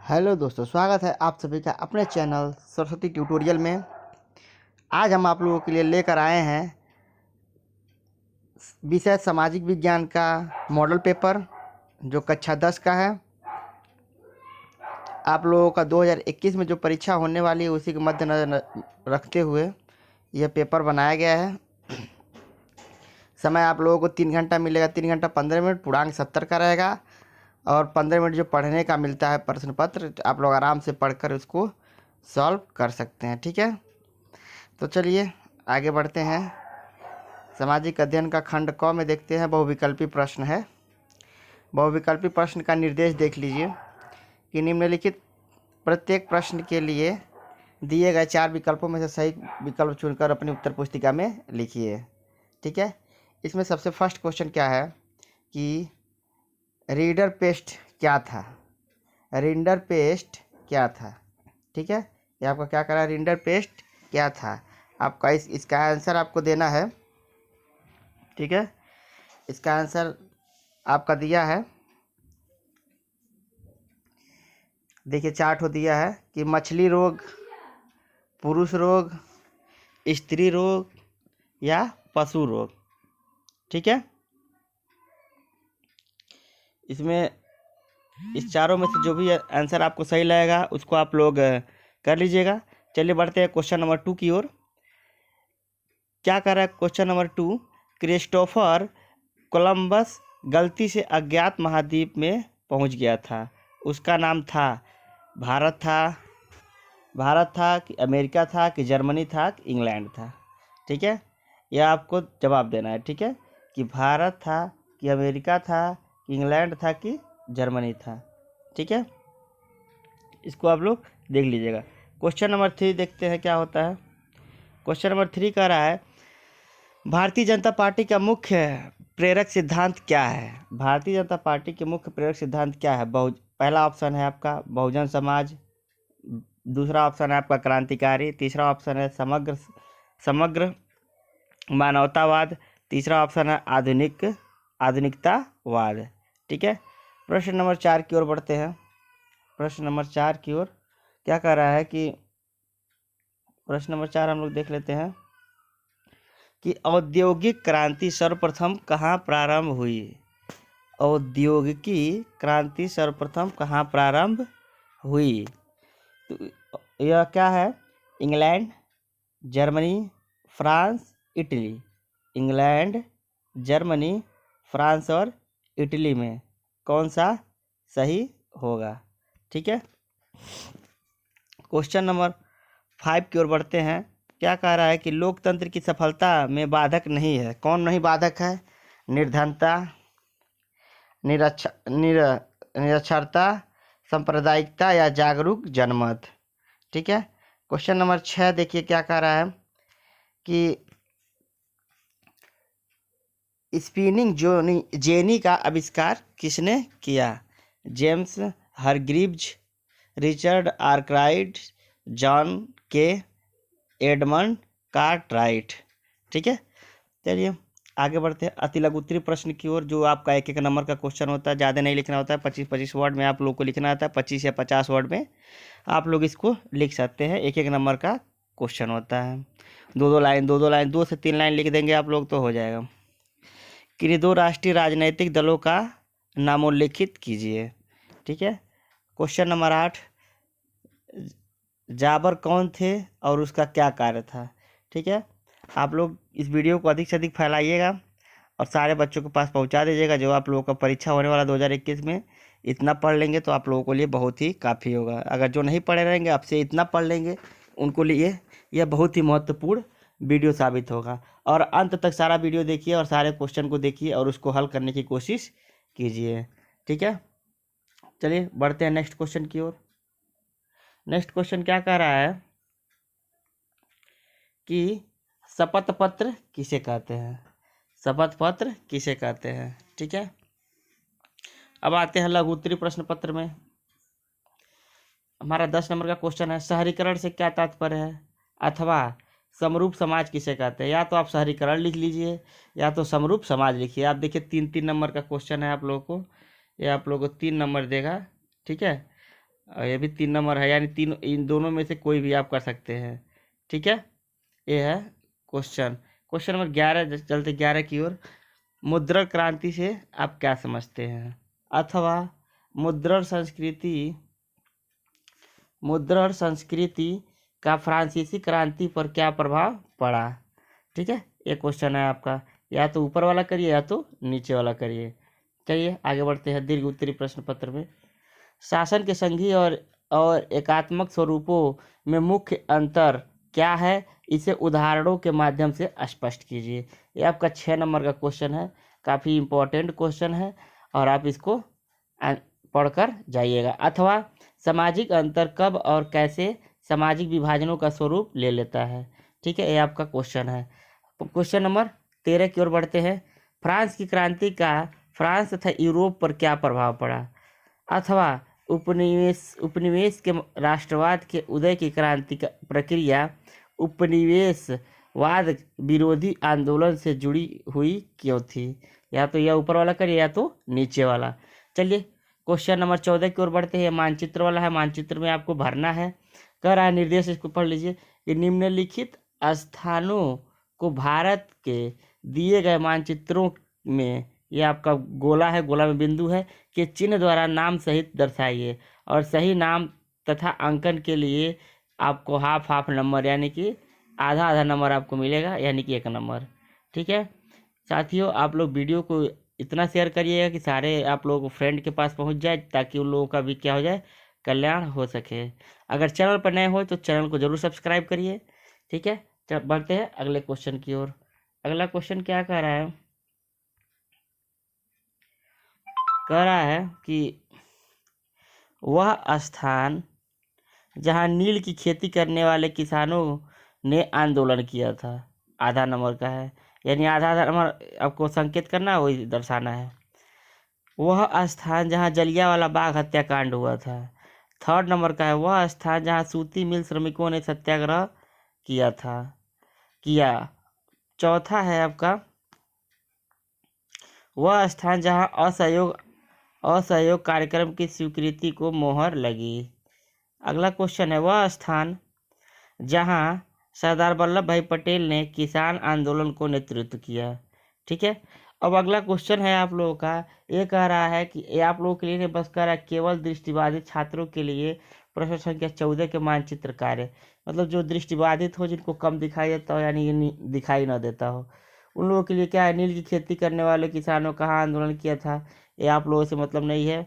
Hello दोस्तों, स्वागत है आप सभी का अपने चैनल सरस्वती ट्यूटोरियल में। आज हम आप लोगों के लिए लेकर आए हैं विषय सामाजिक विज्ञान का मॉडल पेपर जो कक्षा 10 का है। आप लोगों का 2021 में जो परीक्षा होने वाली है उसी के मद्देनजर रखते हुए यह पेपर बनाया गया है। समय आप लोगों को 3 घंटा मिलेगा, 3 घंटा 15 मिनट, पूर्णांक 70 का रहेगा और 15 मिनट जो पढ़ने का मिलता है प्रश्न पत्र, आप लोग आराम से पढ़कर उसको सॉल्व कर सकते हैं। ठीक है, तो चलिए आगे बढ़ते हैं। सामाजिक अध्ययन का खंड क में देखते हैं, बहुविकल्पी प्रश्न है। बहुविकल्पी प्रश्न का निर्देश देख लीजिए कि निम्नलिखित प्रत्येक प्रश्न के लिए दिए गए 4 विकल्पों में से सही विकल्प चुनकर अपनी उत्तर पुस्तिका में लिखिए। ठीक है, इसमें सबसे फर्स्ट क्वेश्चन क्या है कि रीडर पेस्ट क्या था। रीडर पेस्ट क्या था। ठीक है, ये आपका क्या करा, रीडर पेस्ट क्या था। आपका इसका आंसर आपको देना है। ठीक है, इसका आंसर आपका दिया है, देखिए चार्ट हो दिया है कि मछली रोग, पुरुष रोग, स्त्री रोग या पशु रोग। ठीक है, इसमें इस चारों में से जो भी आंसर आपको सही लगेगा उसको आप लोग कर लीजिएगा। चलिए बढ़ते हैं क्वेश्चन नंबर 2 की ओर। क्या कर रहा है क्वेश्चन नंबर 2, क्रिस्टोफर कोलंबस गलती से अज्ञात महाद्वीप में पहुंच गया था, उसका नाम था भारत था कि अमेरिका था कि जर्मनी था कि इंग्लैंड था। ठीक है, यह आपको जवाब देना है। ठीक है, कि भारत था कि अमेरिका था कि इंग्लैंड था कि जर्मनी था। ठीक है, इसको आप लोग देख लीजिएगा। क्वेश्चन नंबर 3 देखते हैं क्या होता है। क्वेश्चन नंबर 3 कह रहा है भारतीय जनता पार्टी का मुख्य प्रेरक सिद्धांत क्या है। भारतीय जनता पार्टी के मुख्य प्रेरक सिद्धांत क्या है। पहला ऑप्शन है आपका बहुजन समाज, दूसरा ऑप्शन है आपका क्रांतिकारी, तीसरा ऑप्शन है समग्र मानवतावाद, तीसरा ऑप्शन है आधुनिकतावाद। ठीक है, प्रश्न नंबर 4 की ओर बढ़ते हैं। प्रश्न नंबर 4 की ओर क्या कह रहा है कि प्रश्न नंबर 4 हम लोग देख लेते हैं कि औद्योगिक क्रांति सर्वप्रथम कहाँ प्रारंभ हुई। औद्योगिकी क्रांति सर्वप्रथम कहाँ प्रारंभ हुई। तो यह क्या है, England, Germany, France, Italy. England, Germany, France और इटली में कौन सा सही होगा। ठीक है, क्वेश्चन नंबर 5 की ओर बढ़ते हैं। क्या कह रहा है कि लोकतंत्र की सफलता में बाधक नहीं है। कौन नहीं बाधक है, निर्धनता, निरक्षरता, सांप्रदायिकता या जागरूक जनमत। ठीक है, क्वेश्चन नंबर 6 देखिए क्या कह रहा है कि स्पिनिंग जेनी का आविष्कार किसने किया। James Hargreaves, Richard Arkwright, John के एडमंड कार्टराइट। ठीक है, चलिए आगे बढ़ते हैं अति लघुत्तरी प्रश्न की ओर, जो आपका 1-1 नंबर का क्वेश्चन होता है, ज़्यादा नहीं लिखना होता है, 25-25 वर्ड में आप लोग को लिखना आता है। 25 या 50 वर्ड में आप लोग इसको लिख सकते हैं। 1-1 नंबर का क्वेश्चन होता है। 2-2 लाइन 2 से 3 लाइन लिख देंगे आप लोग तो हो जाएगा। किन्हीं 2 राष्ट्रीय राजनीतिक दलों का नामोल्लेखित कीजिए। ठीक है, क्वेश्चन नंबर 8, जाबर कौन थे और उसका क्या कार्य था। ठीक है, आप लोग इस वीडियो को अधिक से अधिक फैलाइएगा और सारे बच्चों के पास पहुंचा दीजिएगा। जो आप लोगों का परीक्षा होने वाला 2021 में, इतना पढ़ लेंगे तो आप लोगों के लिए बहुत ही काफ़ी होगा। अगर जो नहीं पढ़े रहेंगे आपसे इतना पढ़ लेंगे, उनको लिए यह बहुत ही महत्वपूर्ण वीडियो साबित होगा। और अंत तक सारा वीडियो देखिए और सारे क्वेश्चन को देखिए और उसको हल करने की कोशिश कीजिए। ठीक है, चलिए बढ़ते हैं नेक्स्ट क्वेश्चन की ओर। नेक्स्ट क्वेश्चन क्या कह रहा है कि शपथ पत्र किसे कहते हैं। शपथ पत्र किसे कहते हैं। ठीक है, अब आते हैं लघु उत्तरी प्रश्न पत्र में। हमारा 10 नंबर का क्वेश्चन है, शहरीकरण से क्या तात्पर्य है अथवा समरूप समाज किसे कहते हैं। या तो आप शहरीकरण लिख लीजिए या तो समरूप समाज लिखिए। आप देखिए 3-3 नंबर का क्वेश्चन है आप लोगों को, ये आप लोगों को 3 नंबर देगा। ठीक है, और ये भी 3 नंबर है, यानी तीन इन दोनों में से कोई भी आप कर सकते हैं। ठीक है, ये है क्वेश्चन। क्वेश्चन नंबर 11, चलते 11 की ओर। मुद्रण क्रांति से आप क्या समझते हैं, अथवा मुद्रण संस्कृति मुद्रण संस्कृति का फ्रांसीसी क्रांति पर क्या प्रभाव पड़ा। ठीक है, ये क्वेश्चन है आपका, या तो ऊपर वाला करिए या तो नीचे वाला करिए। चलिए आगे बढ़ते हैं दीर्घ उत्तरीय प्रश्न पत्र में। शासन के संघीय और एकात्मक स्वरूपों में मुख्य अंतर क्या है, इसे उदाहरणों के माध्यम से स्पष्ट कीजिए। ये आपका 6 नंबर का क्वेश्चन है, काफ़ी इम्पोर्टेंट क्वेश्चन है और आप इसको पढ़कर जाइएगा। अथवा सामाजिक अंतर कब और कैसे सामाजिक विभाजनों का स्वरूप ले लेता है। ठीक है, ये आपका क्वेश्चन है। क्वेश्चन नंबर 13 की ओर बढ़ते हैं। फ्रांस की क्रांति का फ्रांस तथा यूरोप पर क्या प्रभाव पड़ा, अथवा उपनिवेश के राष्ट्रवाद के उदय की क्रांति का प्रक्रिया उपनिवेशवाद विरोधी आंदोलन से जुड़ी हुई क्यों थी। या तो यह ऊपर वाला करिए या तो नीचे वाला। चलिए क्वेश्चन नंबर 14 की ओर बढ़ते हैं। मानचित्र वाला है, मानचित्र में आपको भरना है। कह रहा है निर्देश, इसको पढ़ लीजिए कि निम्नलिखित स्थानों को भारत के दिए गए मानचित्रों में, यह आपका गोला है, गोला में बिंदु है, कि चिन्ह द्वारा नाम सहित दर्शाइए और सही नाम तथा अंकन के लिए आपको हाफ नंबर यानी कि आधा नंबर आपको मिलेगा, यानी कि 1 नंबर। ठीक है साथियों, आप लोग वीडियो को इतना शेयर करिएगा कि सारे आप लोगों को फ्रेंड के पास पहुंच जाए, ताकि उन लोगों का भी क्या हो जाए, कल्याण हो सके। अगर चैनल पर नए हो तो चैनल को जरूर सब्सक्राइब करिए। ठीक है, चल बढ़ते हैं अगले क्वेश्चन की ओर। अगला क्वेश्चन क्या कह रहा है, कह रहा है कि वह स्थान जहां नील की खेती करने वाले किसानों ने आंदोलन किया था, आधा नंबर का है, यानी आधा नंबर आपको संकेत करना है, वही दर्शाना है। वह स्थान जहां जलियांवाला बाग हत्याकांड हुआ था, 3 नंबर का है। वह स्थान जहां सूती मिल श्रमिकों ने सत्याग्रह किया। चौथा है आपका, वह स्थान जहां असहयोग कार्यक्रम की स्वीकृति को मोहर लगी। अगला क्वेश्चन है, वह स्थान जहां सरदार वल्लभ भाई पटेल ने किसान आंदोलन को नेतृत्व किया। ठीक है, अब अगला क्वेश्चन है आप लोगों का, ये कह रहा है कि ये आप लोगों के लिए बस कह रहा है केवल दृष्टिबाधित छात्रों के लिए प्रश्न संख्या 14 के मानचित्र कार्य, मतलब जो दृष्टिबाधित हो, जिनको कम दिखाई देता हो, यानी दिखाई ना देता हो, उन लोगों के लिए क्या है, नील की खेती करने वाले किसानों कहाँ आंदोलन किया था, ये आप लोगों से मतलब नहीं है।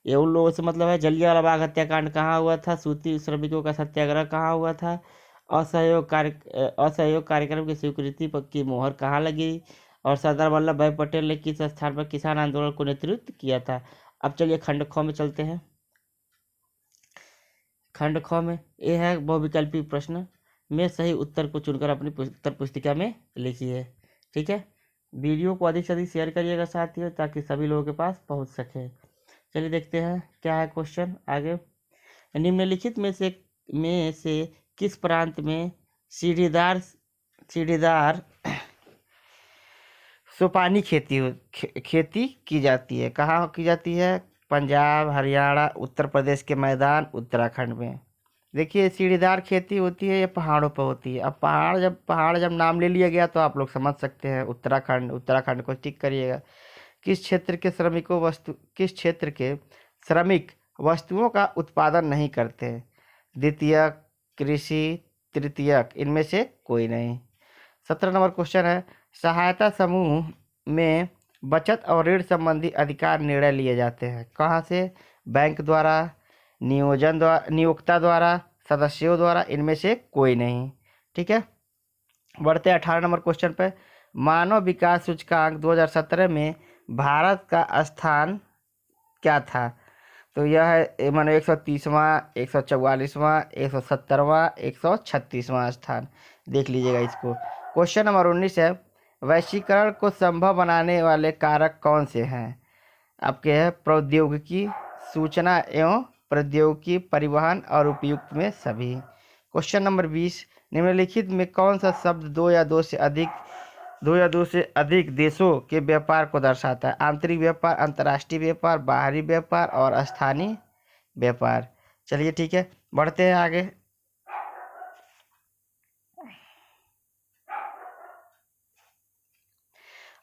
ये उन लोगों से मतलब है जलियांवाला बाग हत्याकांड कहाँ हुआ था, सूती श्रमिकों का सत्याग्रह कहाँ हुआ था, असहयोग कार्यक्रम की स्वीकृति पर की मोहर कहाँ लगी, और सरदार वल्लभ भाई पटेल ने किस स्थान पर किसान आंदोलन को नेतृत्व किया था। अब चलिए खंड ख में चलते हैं। खंड ख में ये है बहुविकल्पी प्रश्न में सही उत्तर को चुनकर अपनी उत्तर पुस्तिका में लिखिए। ठीक है, वीडियो को अधिक से अधिक शेयर करिएगा साथियों, ताकि सभी लोगों के पास पहुंच सके। चलिए देखते हैं क्या है क्वेश्चन आगे। निम्नलिखित में से किस प्रांत में सीढ़ीदार सोपानी खेती की जाती है, कहाँ की जाती है, पंजाब, हरियाणा, उत्तर प्रदेश के मैदान, उत्तराखंड में। देखिए सीढ़ीदार खेती होती है, ये पहाड़ों पर होती है। अब पहाड़ जब नाम ले लिया गया तो आप लोग समझ सकते हैं, उत्तराखंड को टिक करिएगा। किस क्षेत्र के श्रमिक वस्तुओं का उत्पादन नहीं करते, द्वितीयक, कृषि, तृतीयक, इनमें से कोई नहीं। 17 नंबर क्वेश्चन है, सहायता समूह में बचत और ऋण संबंधी अधिकार निर्णय लिए जाते हैं, कहाँ से, बैंक द्वारा, नियोक्ता द्वारा, सदस्यों द्वारा, इनमें से कोई नहीं। ठीक है, बढ़ते 18 नंबर क्वेश्चन पे। मानव विकास सूचकांक 2017 में भारत का स्थान क्या था, तो यह है मानो 130वां, 144वां, 170वां, 136वां स्थान। देख लीजिएगा इसको। क्वेश्चन नंबर 19 है, वैश्वीकरण को संभव बनाने वाले कारक कौन से हैं, आपके है प्रौद्योगिकी, सूचना एवं प्रौद्योगिकी, परिवहन और उपयुक्त में सभी। क्वेश्चन नंबर 20, निम्नलिखित में कौन सा शब्द दो या दो से अधिक देशों के व्यापार को दर्शाता है, आंतरिक व्यापार, अंतर्राष्ट्रीय व्यापार, बाहरी व्यापार और स्थानीय व्यापार। चलिए ठीक है, बढ़ते हैं आगे।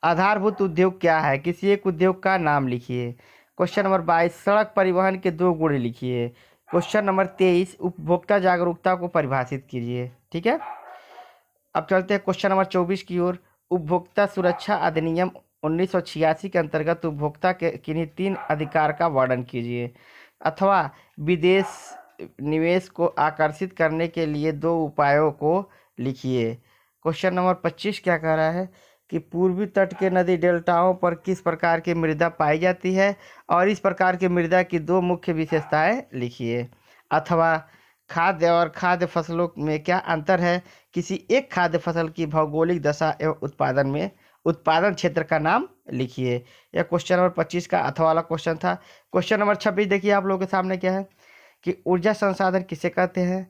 आधारभूत उद्योग क्या है? किसी एक उद्योग का नाम लिखिए। क्वेश्चन नंबर 22, सड़क परिवहन के 2 गुण लिखिए। क्वेश्चन नंबर 23, उपभोक्ता जागरूकता को परिभाषित कीजिए। ठीक है, अब चलते हैं क्वेश्चन नंबर 24 की ओर। उपभोक्ता सुरक्षा अधिनियम 1986 के अंतर्गत उपभोक्ता के किन्हीं 3 अधिकार का वर्णन कीजिए। अथवा विदेश निवेश को आकर्षित करने के लिए 2 उपायों को लिखिए। क्वेश्चन नंबर 25 क्या कह रहा है कि पूर्वी तट के नदी डेल्टाओं पर किस प्रकार की मृदा पाई जाती है और इस प्रकार की मृदा की 2 मुख्य विशेषताएं लिखिए। अथवा खाद्य और खाद्य फसलों में क्या अंतर है? किसी एक खाद्य फसल की भौगोलिक दशा एवं उत्पादन क्षेत्र का नाम लिखिए। यह क्वेश्चन नंबर 25 का अथवा वाला क्वेश्चन था। क्वेश्चन नंबर 26 देखिए आप लोगों के सामने क्या है कि ऊर्जा संसाधन किसे कहते हैं?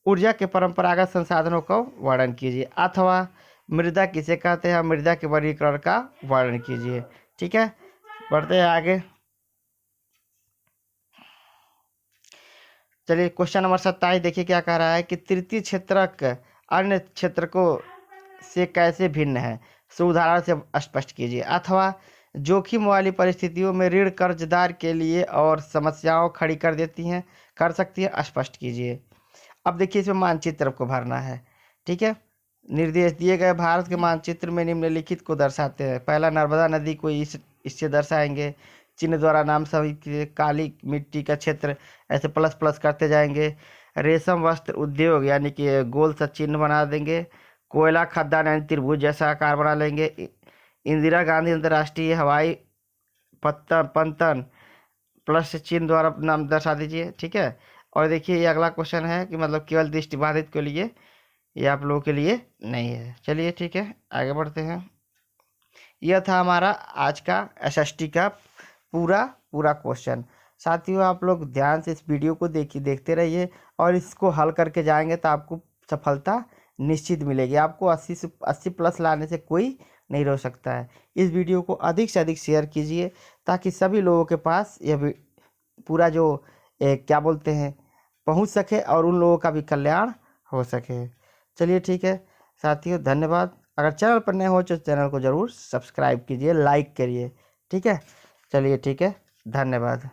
ऊर्जा के परंपरागत संसाधनों का वर्णन कीजिए। अथवा मृदा किसे कहते हैं? मृदा के वर्गीकरण का वर्णन कीजिए। ठीक है, बढ़ते हैं आगे। चलिए क्वेश्चन नंबर 27 देखिए क्या कह रहा है कि तृतीय क्षेत्रक अन्य क्षेत्रकों से कैसे भिन्न है? सो उदाहरण से स्पष्ट कीजिए। अथवा जोखिम वाली परिस्थितियों में ऋण कर्जदार के लिए और समस्याओं खड़ी कर सकती है, स्पष्ट कीजिए। अब देखिए इसमें मानचित्र को भरना है। ठीक है, निर्देश दिए गए भारत के मानचित्र में निम्नलिखित को दर्शाते हैं। पहला, नर्मदा नदी को इससे दर्शाएंगे। चिन्ह द्वारा नाम सभी। काली मिट्टी का क्षेत्र ऐसे प्लस प्लस करते जाएंगे। रेशम वस्त्र उद्योग यानी कि गोल सा चिन्ह बना देंगे। कोयला खदान यानी त्रिभुज जैसा आकार बना लेंगे। इंदिरा गांधी अंतर्राष्ट्रीय हवाई पंतन प्लस चिन्ह द्वारा नाम दर्शा दीजिए। ठीक है, और देखिए ये अगला क्वेश्चन है कि मतलब केवल दृष्टिबाधित के लिए, ये आप लोगों के लिए नहीं है। चलिए ठीक है, आगे बढ़ते हैं। यह था हमारा आज का एसएसटी का पूरा क्वेश्चन। साथियों आप लोग ध्यान से इस वीडियो को देखते रहिए और इसको हल करके जाएंगे तो आपको सफलता निश्चित मिलेगी। आपको 80 प्लस लाने से कोई नहीं रोक सकता है। इस वीडियो को अधिक से अधिक शेयर कीजिए ताकि सभी लोगों के पास यह पूरा जो क्या बोलते हैं पहुंच सके और उन लोगों का भी कल्याण हो सके। चलिए ठीक है साथियों, धन्यवाद। अगर चैनल पर नए हो तो चैनल को ज़रूर सब्सक्राइब कीजिए, लाइक करिए। ठीक है, चलिए ठीक है, धन्यवाद।